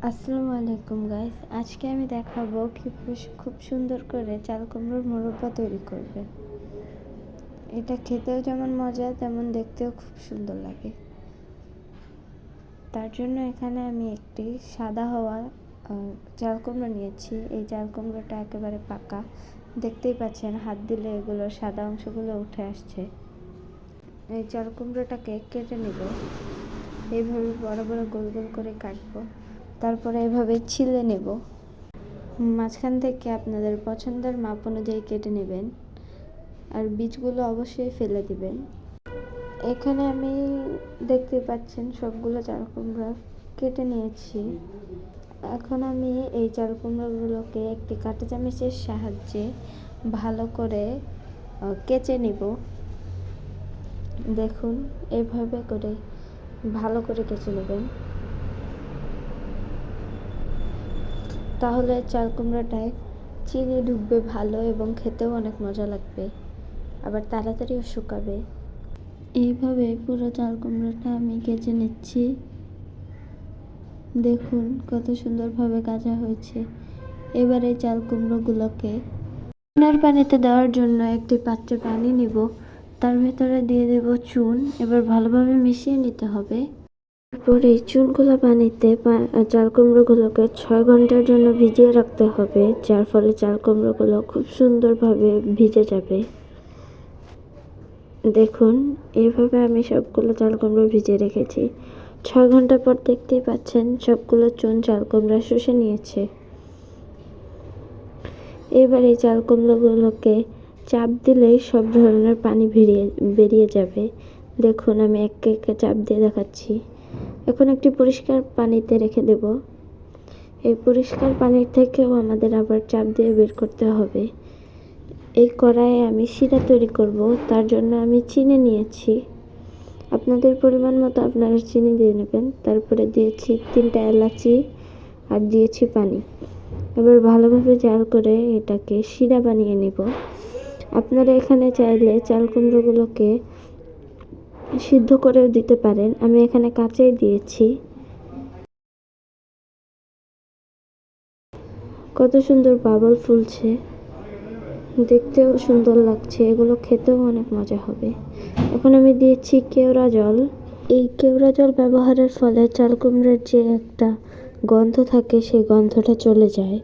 আসসালামু আলাইকুম গাইস, আজকে আমি দেখাবো কিভাবে খুব সুন্দর করে চাল কুমড়োর মোরব্বা তৈরি করবেন। এটা খেতেও যেমন মজা তেমন দেখতেও খুব সুন্দর লাগে। তার জন্য এখানে আমি একটি সাদা হওয়া চাল কুমড়ো নিয়েছি। এই চাল কুমড়োটা একেবারে পাকা, দেখতেই পাচ্ছেন হাত দিলে এগুলোর সাদা অংশগুলো উঠে আসছে। এই চাল কুমড়োটাকে কেটে নেব, এইভাবে বড় বড় গোল গোল করে কাটবো। তারপরে এভাবে ছিলে নেব, মাঝখান থেকে আপনাদের পছন্দের মাপ অনুযায়ী কেটে নেবেন, আর বীজগুলো অবশ্যই ফেলে দিবেন। এখানে আমি দেখতে পাচ্ছেন সবগুলো চাল কুমড়া কেটে নিয়েছি। এখন আমি এই চাল কুমড়াগুলোকে একটি কাঁটা চামচের সাহায্যে ভালো করে কেচে নিব। দেখুন, এইভাবে করে ভালো করে কেচে নেবেন, তাহলে চাল কুমড়াটায় চিনি ঢুকবে ভালো এবং খেতেও অনেক মজা লাগবে, আবার তাড়াতাড়িও শুকাবে। এইভাবে পুরো চাল কুমড়োটা আমি কেচে নিচ্ছি। দেখুন কত সুন্দরভাবে কাঁচা হয়েছে। এবার এই চাল কুমড়োগুলোকে চুনের পানিতে দেওয়ার জন্য একটি পাত্রে পানি নিব, তার ভেতরে দিয়ে দেব চুন। এবার ভালোভাবে মিশিয়ে নিতে হবে। তারপর এই চুনগুলো পানিতে চাল কুমড়োগুলোকে 6 ঘন্টার জন্য ভিজিয়ে রাখতে হবে, যার ফলে চাল কুমড়োগুলো খুব সুন্দরভাবে ভিজে যাবে। দেখুন, এইভাবে আমি সবগুলো চাল কুমড়ো ভিজিয়ে রেখেছি। 6 ঘন্টা পর দেখতেই পাচ্ছেন সবগুলো চুন চাল কুমড়া শুষে নিয়েছে। এবার এই চাল কুমড়োগুলোকে চাপ দিলেই সব ধরনের পানি বেরিয়ে যাবে। দেখুন, আমি একে একে চাপ দিয়ে দেখাচ্ছি। এখন একটি পরিষ্কার পানিতে রেখে দেব। এই পরিষ্কার পানির থেকেও আমাদের আবার চাপ দিয়ে বের করতে হবে। এই কড়াইয়ে আমি শিরা তৈরি করব, তার জন্য আমি চিনি নিয়েছি। আপনাদের পরিমাণ মতো আপনারা চিনি দিয়ে নেবেন। তারপরে দিয়েছি 3টা এলাচি আর দিয়েছি পানি। এবার ভালোভাবে জাল করে এটাকে শিরা বানিয়ে নেব। আপনারা এখানে চাইলে চাল কুমড়োগুলোকে সিদ্ধ করেও দিতে পারেন, আমি এখানে কাঁচাই দিয়েছি। কত সুন্দর বাবল ফুলছে, দেখতেও সুন্দর লাগছে, এগুলো খেতেও অনেক মজা হবে। এখন আমি দিয়েছি কেওড়া জল। এই কেওড়া জল ব্যবহারের ফলে চাল কুমড়োর যে একটা গন্ধ থাকে সেই গন্ধটা চলে যায়।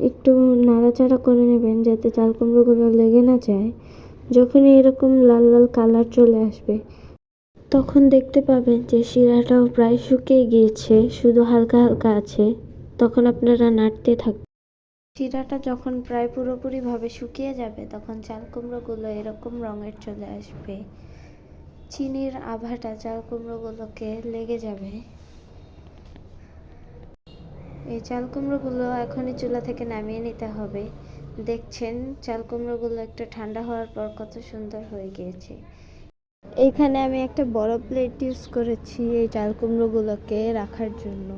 একটু নাড়াচাড়া করে নেবেন যাতে চাল কুমড়োগুলো লেগে না যায়। যখনই এরকম লাল লাল কালার চলে আসবে তখন দেখতে পাবেন যে শিরাটাও প্রায় শুকিয়ে গিয়েছে, শুধু হালকা হালকা আছে। তখন আপনারা নাড়তে থাকবেন। শিরাটা যখন প্রায় পুরোপুরিভাবে শুকিয়ে যাবে তখন চাল কুমড়োগুলো এরকম রঙের চলে আসবে। চিনির আভাটা চাল কুমড়োগুলোকে লেগে যাবে। এই চাল কুমড়োগুলো এখনই চুলা থেকে নামিয়ে নিতে হবে। দেখছেন চাল কুমড়োগুলো একটু ঠান্ডা হওয়ার পর কত সুন্দর হয়ে গিয়েছে। এইখানে আমি একটা বড় প্লেট ইউজ করেছি এই চাল কুমড়োগুলোকে রাখার জন্য।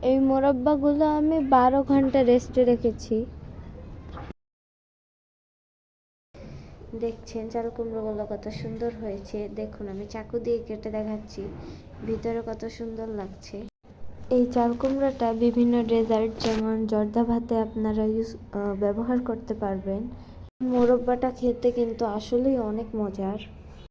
এই মোরব্বাগুলো আমি 12 ঘন্টা রেস্টে রেখেছি। দেখছেন চাল কুমড়োগুলো কত সুন্দর হয়েছে। দেখুন, আমি চাকু দিয়ে কেটে দেখাচ্ছি, ভিতরে কত সুন্দর লাগছে। এই চাল কুমড়োটা বিভিন্ন ডেজার্ট যেমন জর্দা ভাতে আপনারা ব্যবহার করতে পারবেন। মোরব্বাটা খেতে কিন্তু আসলেই অনেক মজার।